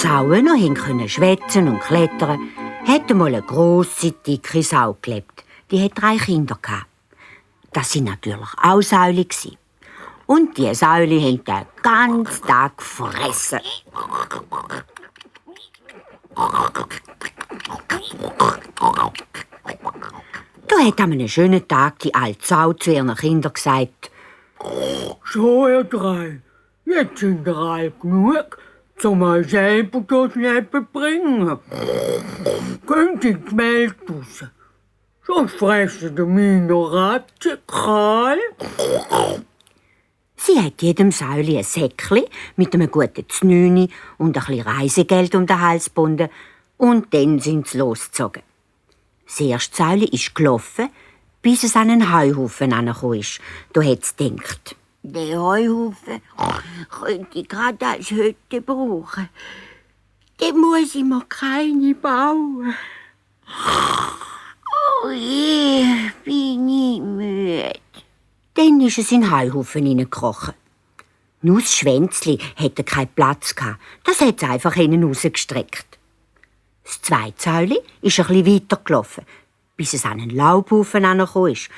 Sauen noch hin schwätzen und klettern, hat einmal eine grosse, dicke Sau gelebt. Die hat 3 Kinder gehabt. Das waren natürlich auch Säule. Und die Säule haben den ganzen Tag gefressen. Da hat an einem schönen Tag die alte Sau zu ihren Kindern gesagt: So, ihr 3, jetzt sind ihr alt genug, um euch selber das Leben zu bringen. Geht ins Feld raus, sonst fressen ihr meine Ratzen kahl. Sie hat jedem Säuli ein Säckchen mit einem guten Znüni und ein bisschen Reisegeld um den Hals gebunden. Und dann sind sie losgezogen. Das erste Säuli ist gelaufen, bis es an einen Heuhaufen herangekommen ist. Da hat es gedacht: Den Heuhaufen könnte ich gerade als Hütte brauchen. Dann muss ich mir keine bauen. Oh je, bin ich müde. Dann ist es in den Heuhaufen hineingekrochen. Nur das Schwänzli hatte keinen Platz gehabt. Das hat es einfach hinten rausgestreckt. Das zweite Säuli ist ein bisschen weiter gelaufen, bis es an einen Laubhaufen herangekommen ist.